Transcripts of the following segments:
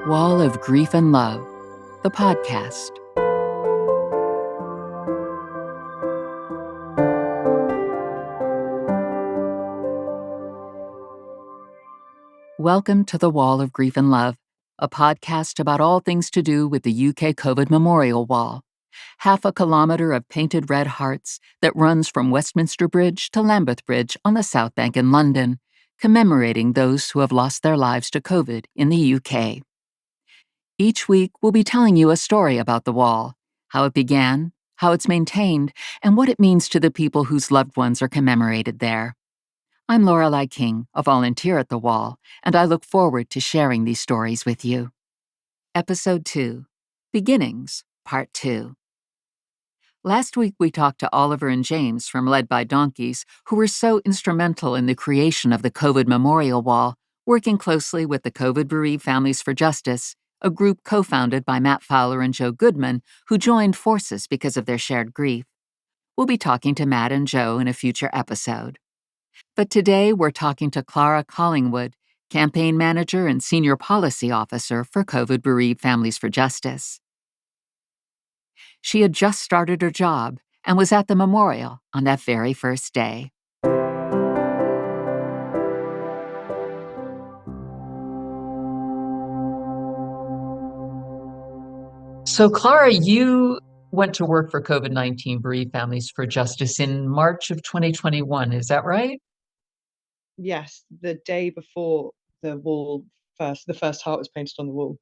Wall of Grief and Love, the podcast. Welcome to the Wall of Grief and Love, a podcast about all things to do with the UK COVID Memorial Wall, half a kilometre of painted red hearts that runs from Westminster Bridge to Lambeth Bridge on the South Bank in London, commemorating those who have lost their lives to COVID in the UK. Each week, we'll be telling you a story about the wall, how it began, how it's maintained, and what it means to the people whose loved ones are commemorated there. I'm Lorelei King, a volunteer at the wall, and I look forward to sharing these stories with you. Episode 2, Beginnings, Part 2. Last week, we talked to Oliver and James from Led by Donkeys, who were so instrumental in the creation of the COVID Memorial Wall, working closely with the COVID Bereaved Families for Justice, a group co-founded by Matt Fowler and Joe Goodman, who joined forces because of their shared grief. We'll be talking to Matt and Joe in a future episode. But today we're talking to Clara Collingwood, campaign manager and senior policy officer for COVID Bereaved Families for Justice. She had just started her job and was at the memorial on that very first day. So, Clara, you went to work for COVID-19 Bereaved Families for Justice in March of 2021, is that right? Yes, the day before the first heart was painted on the wall.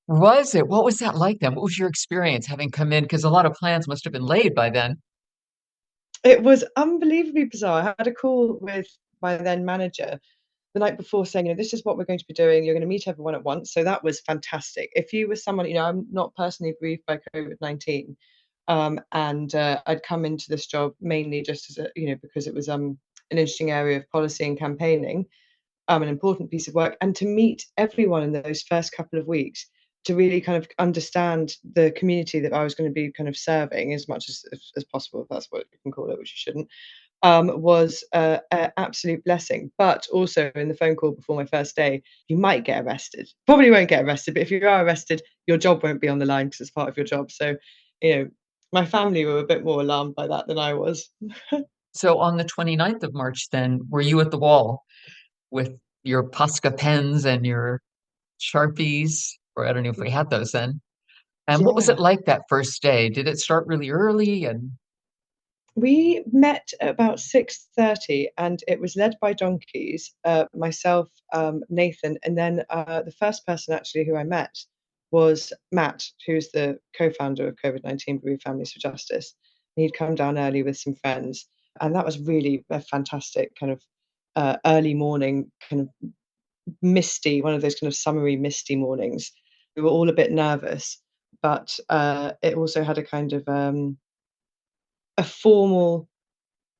Was it? What was that like then? What was your experience having come in? Because a lot of plans must have been laid by then. It was unbelievably bizarre. I had a call with my then manager the night before saying, this is what we're going to be doing. You're going to meet everyone at once. So that was fantastic. If you were someone, I'm not personally bereaved by COVID-19. And I'd come into this job mainly just as because it was an interesting area of policy and campaigning, an important piece of work, and to meet everyone in those first couple of weeks, to really kind of understand the community that I was going to be kind of serving as much as possible, if that's what you can call it, which you shouldn't, was an absolute blessing. But also in the phone call before my first day, you might get arrested. Probably won't get arrested, but if you are arrested, your job won't be on the line because it's part of your job. So, my family were a bit more alarmed by that than I was. So on the 29th of March, then, were you at the wall with your Posca pens and your Sharpies? Or I don't know if we had those then. And what was it Yeah. like that first day? Did it start really early? And We met at about 6:30, and it was led by donkeys, myself, Nathan, and then the first person actually who I met was Matt, who's the co-founder of COVID-19 Bereaved Families for Justice. He'd come down early with some friends, and that was really a fantastic kind of early morning, kind of misty, one of those kind of summery, misty mornings. We were all a bit nervous, but it also had a kind of a formal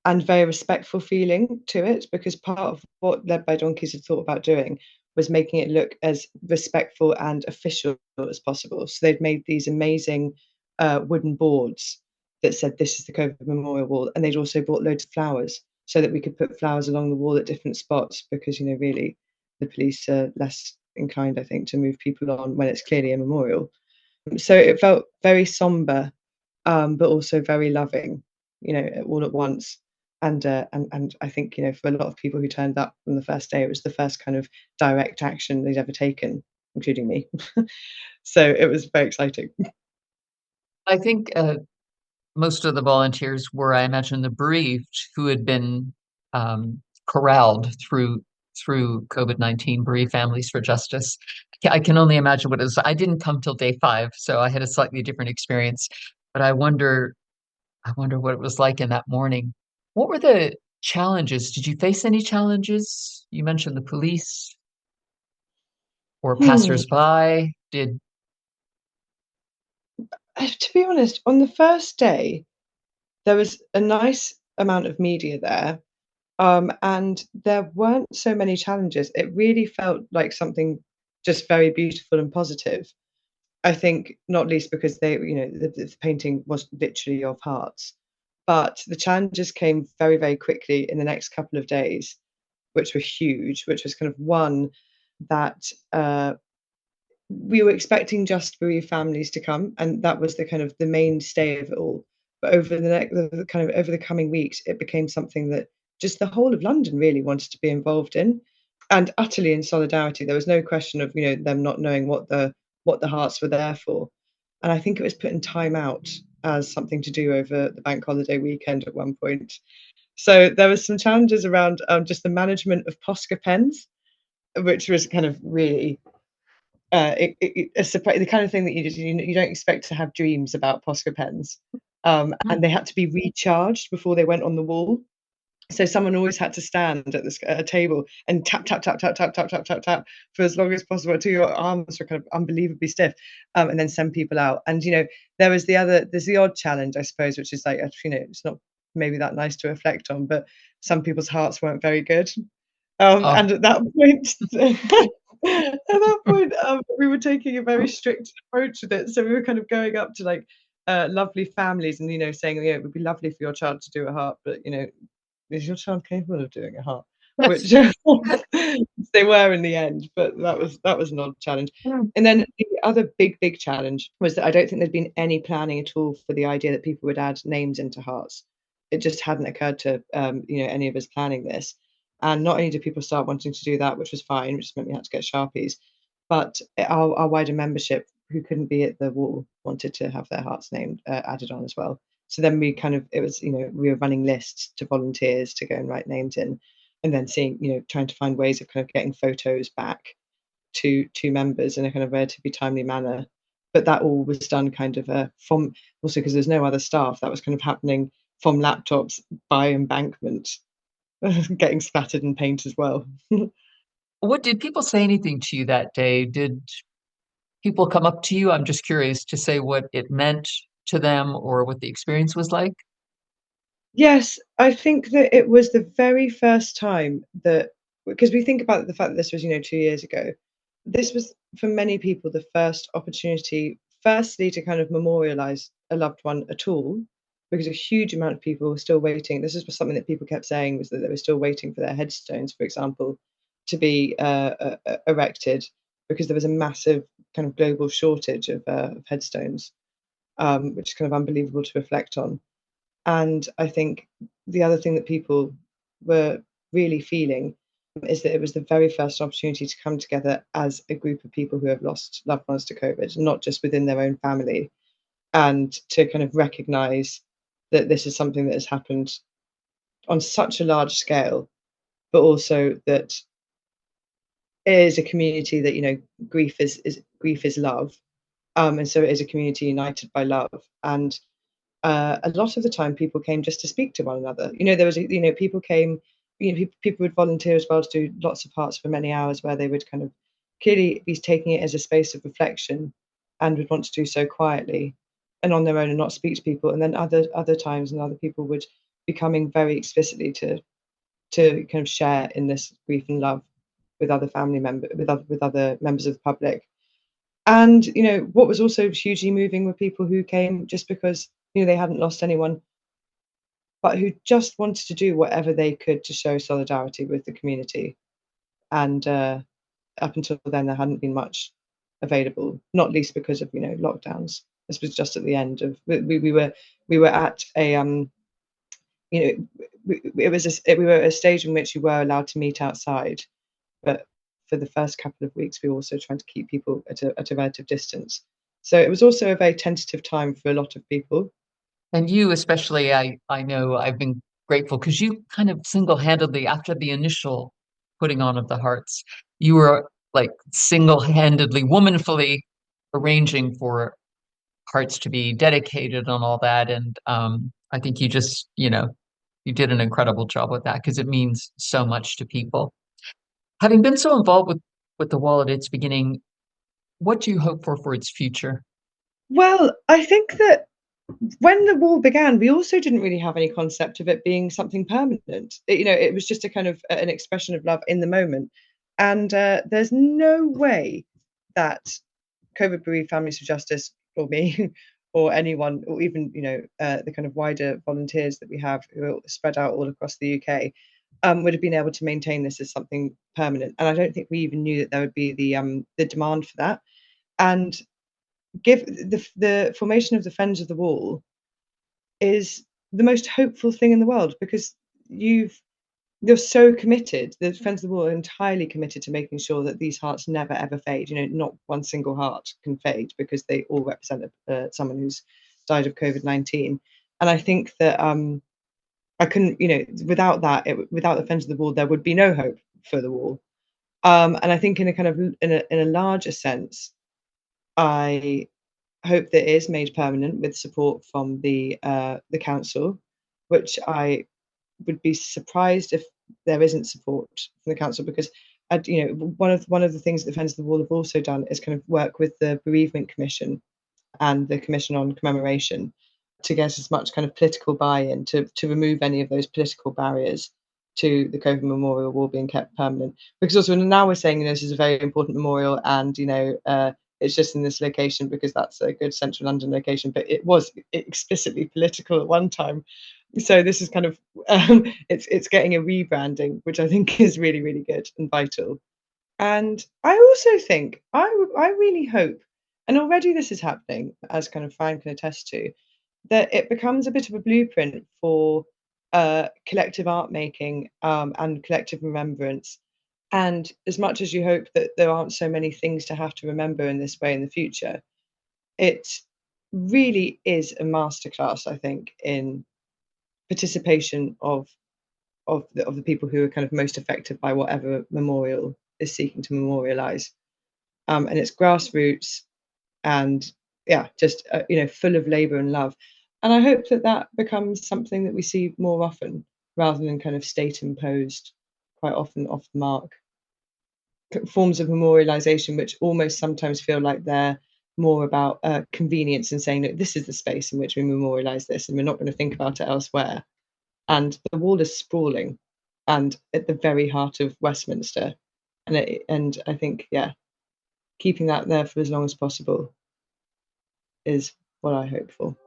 and very respectful feeling to it, because part of what Led by Donkeys had thought about doing was making it look as respectful and official as possible. So they'd made these amazing wooden boards that said, "This is the COVID Memorial Wall," and they'd also bought loads of flowers so that we could put flowers along the wall at different spots, because really the police are less inclined, I think, to move people on when it's clearly a memorial. So it felt very somber, but also very loving, all at once. And I think, for a lot of people who turned up on the first day, it was the first kind of direct action they'd ever taken, including me. So it was very exciting. I think most of the volunteers were, I imagine, the bereaved who had been corralled through COVID-19 Bereaved Families for Justice. I can only imagine what it was. I didn't come till day 5, so I had a slightly different experience. But I wonder what it was like in that morning. What were the challenges? Did you face any challenges? You mentioned the police or Hmm. passersby. Did To be honest, on the first day, there was a nice amount of media there, and there weren't so many challenges. It really felt like something just very beautiful and positive. I think not least because the painting was literally of hearts, but the challenges came very, very quickly in the next couple of days, which were huge. Which was kind of one, that we were expecting just bereaved families to come, and that was the kind of the mainstay of it all. But over the kind of over the coming weeks, it became something that just the whole of London really wanted to be involved in, and utterly in solidarity. There was no question of, them not knowing what the hearts were there for. And I think it was put in Time Out as something to do over the bank holiday weekend at one point. So there was some challenges around just the management of Posca pens, which was kind of really a surprise, the kind of thing that you don't expect to have dreams about Posca pens. And they had to be recharged before they went on the wall. So someone always had to stand at a table and tap, tap, tap, tap, tap, tap, tap, tap, tap for as long as possible until your arms were kind of unbelievably stiff, and then send people out. And there's the odd challenge, I suppose, which is like, it's not maybe that nice to reflect on, but some people's hearts weren't very good. Oh, And at that point, we were taking a very strict approach with it. So we were kind of going up to like lovely families and saying, it would be lovely for your child to do a heart, but is your child capable of doing a heart? Which they were in the end, but that was an odd challenge. And then the other big challenge was that I don't think there'd been any planning at all for the idea that people would add names into hearts. It just hadn't occurred to any of us planning this. And not only did people start wanting to do that, which was fine, which meant we had to get Sharpies, but our wider membership who couldn't be at the wall wanted to have their hearts named added on as well. So then it was, we were running lists to volunteers to go and write names in, and then seeing, trying to find ways of kind of getting photos back to members in a kind of relatively timely manner. But that all was done kind of from, also because there's no other staff, that was kind of happening from laptops by embankment, getting splattered in paint as well. what did people say anything to you that day? Did people come up to you? I'm just curious to say what it meant to them or what the experience was like. Yes, I think that it was the very first time that, because we think about the fact that this was, 2 years ago, this was for many people the first opportunity, firstly, to kind of memorialize a loved one at all, because a huge amount of people were still waiting. This is something that people kept saying, was that they were still waiting for their headstones, for example, to be erected, because there was a massive kind of global shortage of headstones, which is kind of unbelievable to reflect on. And I think the other thing that people were really feeling is that it was the very first opportunity to come together as a group of people who have lost loved ones to COVID, not just within their own family, and to kind of recognize that this is something that has happened on such a large scale, but also that it is a community that, grief is love. And so it is a community united by love. And a lot of the time people came just to speak to one another. There was, people came, people would volunteer as well to do lots of parts for many hours, where they would kind of clearly be taking it as a space of reflection and would want to do so quietly and on their own and not speak to people. And then other times, and other people would be coming very explicitly to kind of share in this grief and love with other family members, with other members of the public. And what was also hugely moving were people who came just because they hadn't lost anyone, but who just wanted to do whatever they could to show solidarity with the community. And up until then, there hadn't been much available, not least because of lockdowns. This was just at the end of, we were at a we were at a stage in which we were allowed to meet outside, but for the first couple of weeks we were also trying to keep people at a relative distance. So it was also a very tentative time for a lot of people. And you especially, I know I've been grateful because you kind of single-handedly, after the initial putting on of the hearts, you were like single-handedly, womanfully arranging for hearts to be dedicated and all that. And I think you just, you did an incredible job with that because it means so much to people. Having been so involved with the wall at its beginning, what do you hope for its future? Well, I think that when the wall began, we also didn't really have any concept of it being something permanent. It was just a kind of an expression of love in the moment. And there's no way that COVID bereaved Families for Justice, or me, or anyone, or even the kind of wider volunteers that we have who are spread out all across the UK, would have been able to maintain this as something permanent. And I don't think we even knew that there would be the demand for that. and give the formation of the Friends of the Wall is the most hopeful thing in the world, because you're so committed. The Friends of the Wall are entirely committed to making sure that these hearts never ever fade. Not one single heart can fade, because they all represent someone who's died of COVID-19. And I think that I couldn't, without that, without the Friends of the Wall, there would be no hope for the wall. And I think in a kind of in a larger sense, I hope that it is made permanent with support from the council, which I would be surprised if there isn't support from the council, because one of the things that the Friends of the Wall have also done is kind of work with the Bereavement Commission and the Commission on Commemoration to get as much kind of political buy-in to remove any of those political barriers to the COVID Memorial Wall being kept permanent. Because also now we're saying, this is a very important memorial, and it's just in this location because that's a good central London location, but it was explicitly political at one time. So this is kind of it's getting a rebranding, which I think is really, really good and vital. And I also think I really hope, and already this is happening, as kind of Fran can attest to, that it becomes a bit of a blueprint for collective art making and collective remembrance. And as much as you hope that there aren't so many things to have to remember in this way in the future, it really is a masterclass, I think, in participation of the people who are kind of most affected by whatever memorial is seeking to memorialize. And it's grassroots and just full of labor and love. And I hope that becomes something that we see more often, rather than kind of state imposed, quite often off the mark forms of memorialization, which almost sometimes feel like they're more about convenience and saying that this is the space in which we memorialize this, and we're not going to think about it elsewhere. And the wall is sprawling and at the very heart of Westminster, and I think keeping that there for as long as possible is what I hope for.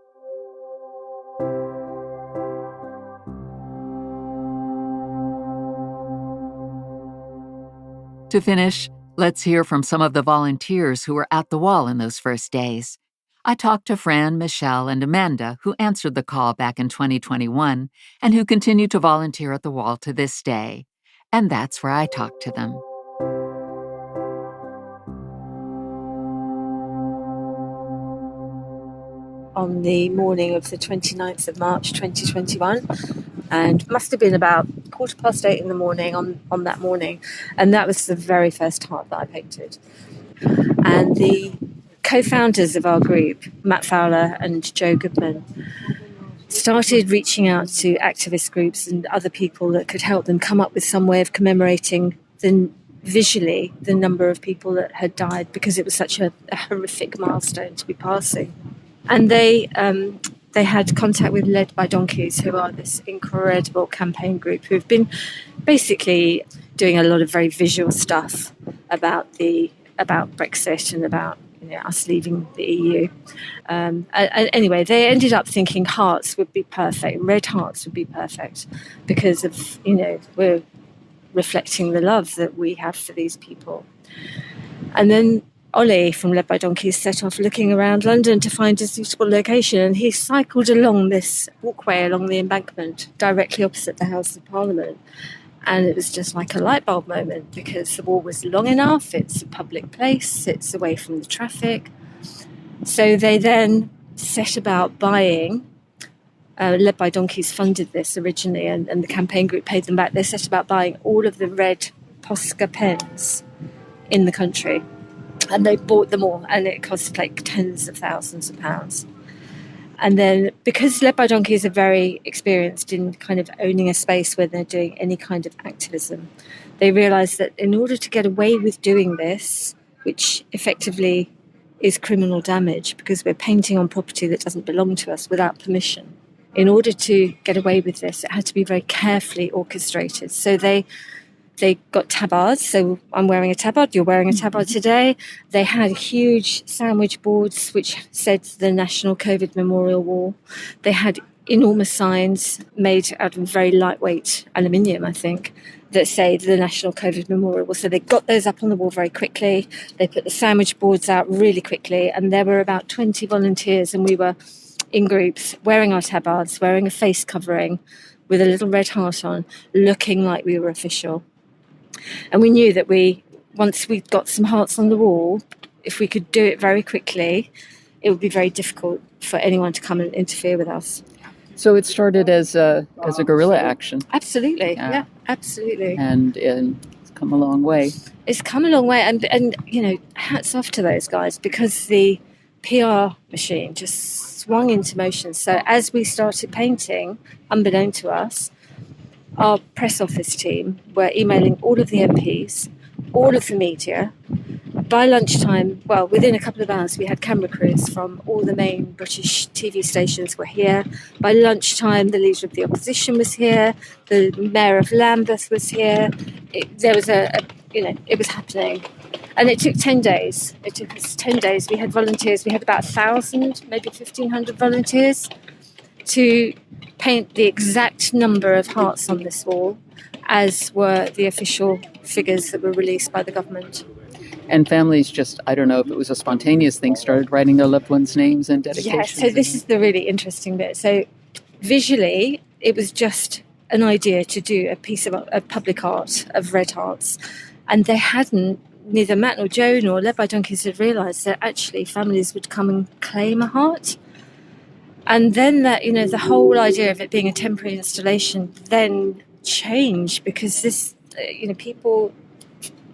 To finish, let's hear from some of the volunteers who were at the wall in those first days. I talked to Fran, Michelle, and Amanda, who answered the call back in 2021 and who continue to volunteer at the wall to this day. And that's where I talked to them. On the morning of the 29th of March 2021, and must have been about 8:15 in the morning on that morning, and that was the very first heart that I painted. And the co-founders of our group, Matt Fowler and Joe Goodman, started reaching out to activist groups and other people that could help them come up with some way of commemorating visually the number of people that had died, because it was such a horrific milestone to be passing. And they had contact with Led by Donkeys, who are this incredible campaign group who have been basically doing a lot of very visual stuff about Brexit and about us leaving the EU. Anyway, they ended up thinking hearts would be perfect, red hearts would be perfect, because of we're reflecting the love that we have for these people. And then Ollie from Led by Donkeys set off looking around London to find a suitable location, and he cycled along this walkway along the embankment directly opposite the House of Parliament. And it was just like a light bulb moment, because the wall was long enough, it's a public place, it's away from the traffic. So they then set about buying, Led by Donkeys funded this originally, and the campaign group paid them back. They set about buying all of the red Posca pens in the country. And they bought them all, and it cost like tens of thousands of pounds. And then, because Led by Donkeys are very experienced in kind of owning a space where they're doing any kind of activism, they realised that in order to get away with doing this, which effectively is criminal damage, because we're painting on property that doesn't belong to us without permission, in order to get away with this, it had to be very carefully orchestrated. So they got tabards. So I'm wearing a tabard, you're wearing a tabard today. They had huge sandwich boards which said the National COVID Memorial Wall. They had enormous signs made out of very lightweight aluminium, I think, that say the National COVID Memorial. So they got those up on the wall very quickly. They put the sandwich boards out really quickly, and there were about 20 volunteers, and we were in groups wearing our tabards, wearing a face covering with a little red heart on, looking like we were official. And we knew that once we got some hearts on the wall, if we could do it very quickly, it would be very difficult for anyone to come and interfere with us. So it started as a guerrilla action. Absolutely, yeah absolutely. And it's come a long way. It's come a long way, and you know, hats off to those guys, because the PR machine just swung into motion. So as we started painting, unbeknown to us, our press office team were emailing all of the MPs, all of the media. By lunchtime, well, within a couple of hours, we had camera crews from all the main British TV stations were here. By lunchtime, the leader of the opposition was here. The mayor of Lambeth was here. There was it was happening. And it took 10 days. It took us 10 days. We had volunteers. We had about 1,000, maybe 1,500 volunteers to paint the exact number of hearts on this wall, as were the official figures that were released by the government. And families just, I don't know if it was a spontaneous thing, started writing their loved ones' names and dedications. Yeah, so this is the really interesting bit. So visually, it was just an idea to do a piece of public art of red hearts. And neither Matt nor Joe nor Led by Donkeys had realised that actually families would come and claim a heart. And then that, you know, the whole idea of it being a temporary installation then changed, because this, people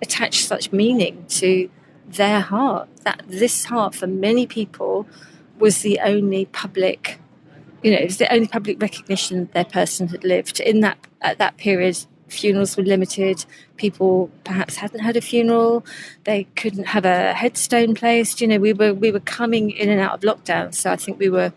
attach such meaning to their heart, that this heart for many people was the only public, it was the only public recognition their person had lived. At that period, funerals were limited. People perhaps hadn't had a funeral. They couldn't have a headstone placed. We were coming in and out of lockdown. So I think we'd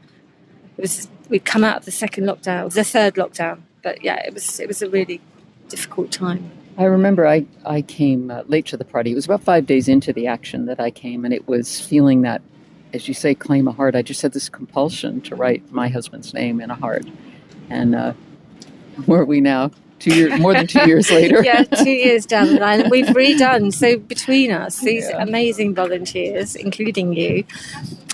come out of the third lockdown. But yeah, it was a really difficult time. I remember I came late to the party. It was about 5 days into the action that I came, and it was feeling that, as you say, claim a heart. I just had this compulsion to write my husband's name in a heart. And where are we now? More than 2 years later. Yeah, 2 years down the line. We've redone. So between us, these amazing volunteers, including you,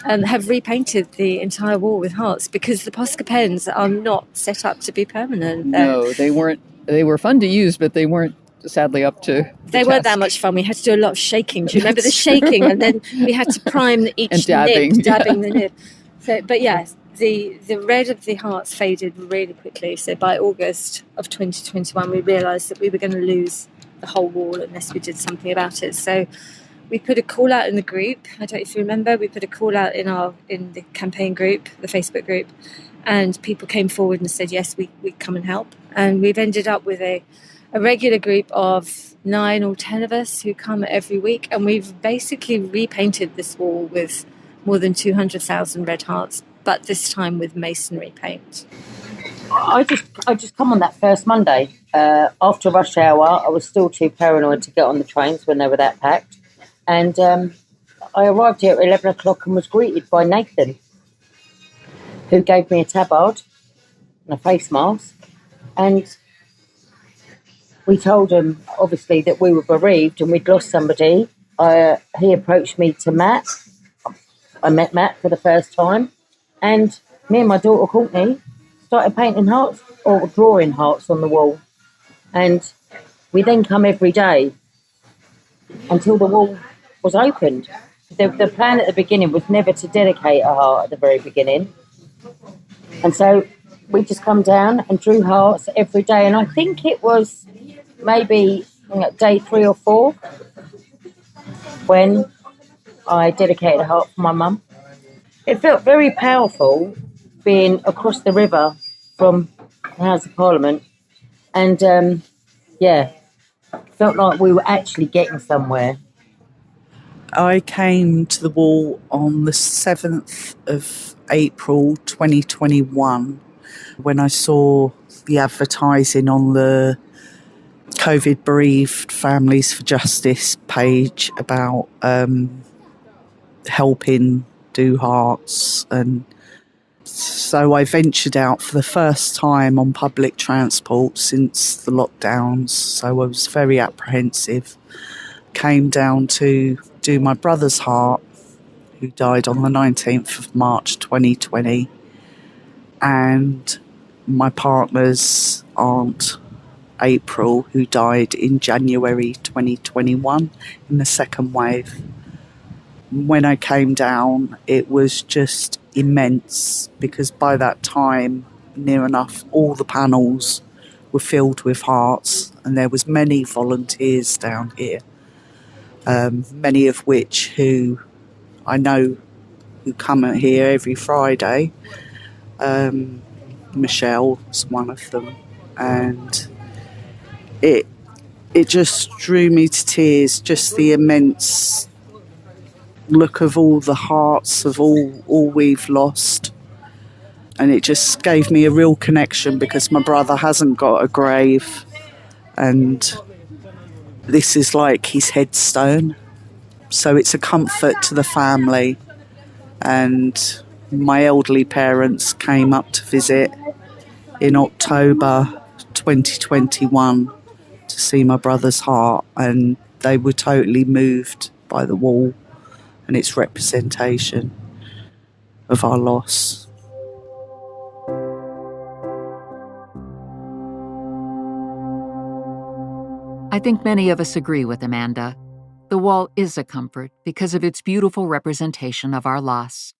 have repainted the entire wall with hearts, because the Posca pens are not set up to be permanent. No, they weren't. They were fun to use, but they weren't sadly up to They weren't that much fun. We had to do a lot of shaking. Do you remember the shaking? And then we had to prime each and dabbing the nib. So, but yes, the red of the hearts faded really quickly. So by August of 2021, we realised that we were going to lose the whole wall unless we did something about it. So we put a call out in the group. I don't know if you remember. We put a call out in the campaign group, the Facebook group, and people came forward and said, yes, we come and help. And we've ended up with a regular group of 9 or 10 of us who come every week, and we've basically repainted this wall with more than 200,000 red hearts, but this time with masonry paint. I just come on that first Monday. After rush hour, I was still too paranoid to get on the trains when they were that packed. And I arrived here at 11 o'clock and was greeted by Nathan, who gave me a tabard and a face mask. And we told him, obviously, that we were bereaved and we'd lost somebody. He approached me to Matt. I met Matt for the first time. And me and my daughter, Courtney, started painting hearts or drawing hearts on the wall. And we then come every day until the wall was opened. The plan at the beginning was never to dedicate a heart at the very beginning. And so we just come down and drew hearts every day. And I think it was maybe day 3 or 4 when I dedicated a heart for my mum. It felt very powerful being across the river from the House of Parliament. And, felt like we were actually getting somewhere. I came to the wall on the 7th of April 2021 when I saw the advertising on the COVID Bereaved Families for Justice page about helping do hearts, and So I ventured out for the first time on public transport since the lockdowns. So I was very apprehensive. Came down to do my brother's heart, who died on the 19th of March 2020, and my partner's aunt, April, who died in January 2021 in the second wave. When I came down, it was just immense, because by that time, near enough all the panels were filled with hearts, and there was many volunteers down here, many of which who I know who come here every Friday. Michelle was one of them, and it just drew me to tears, just the immense look of all the hearts of all we've lost. And it just gave me a real connection, because my brother hasn't got a grave, and this is like his headstone. So it's a comfort to the family. And my elderly parents came up to visit in October 2021 to see my brother's heart, and they were totally moved by the wall and its representation of our loss. I think many of us agree with Amanda. The wall is a comfort because of its beautiful representation of our loss.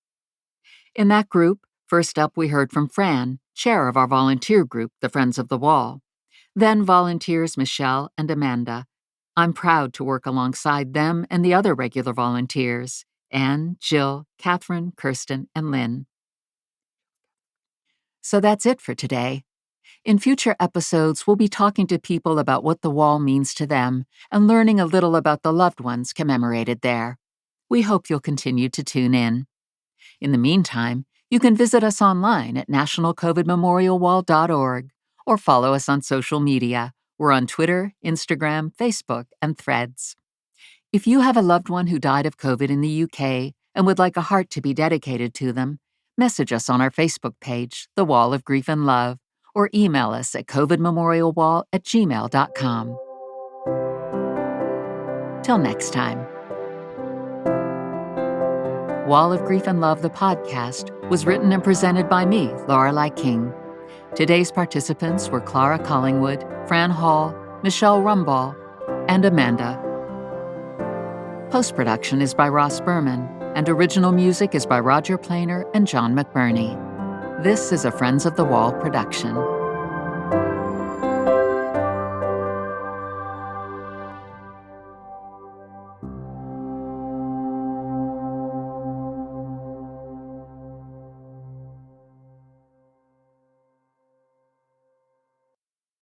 In that group, first up we heard from Fran, chair of our volunteer group, the Friends of the Wall. Then volunteers Michelle and Amanda. I'm proud to work alongside them and the other regular volunteers, Anne, Jill, Catherine, Kirsten, and Lynn. So that's it for today. In future episodes, we'll be talking to people about what the wall means to them and learning a little about the loved ones commemorated there. We hope you'll continue to tune in. In the meantime, you can visit us online at nationalcovidmemorialwall.org or follow us on social media. We're on Twitter, Instagram, Facebook, and Threads. If you have a loved one who died of COVID in the UK and would like a heart to be dedicated to them, message us on our Facebook page, The Wall of Grief and Love, or email us at covidmemorialwall@gmail.com. Till next time. Wall of Grief and Love, the podcast, was written and presented by me, Lorelei King. Today's participants were Clara Collingwood, Fran Hall, Michelle Rumball, and Amanda. Post-production is by Ross Berman, and original music is by Roger Planer and John McBurney. This is a Friends of the Wall production.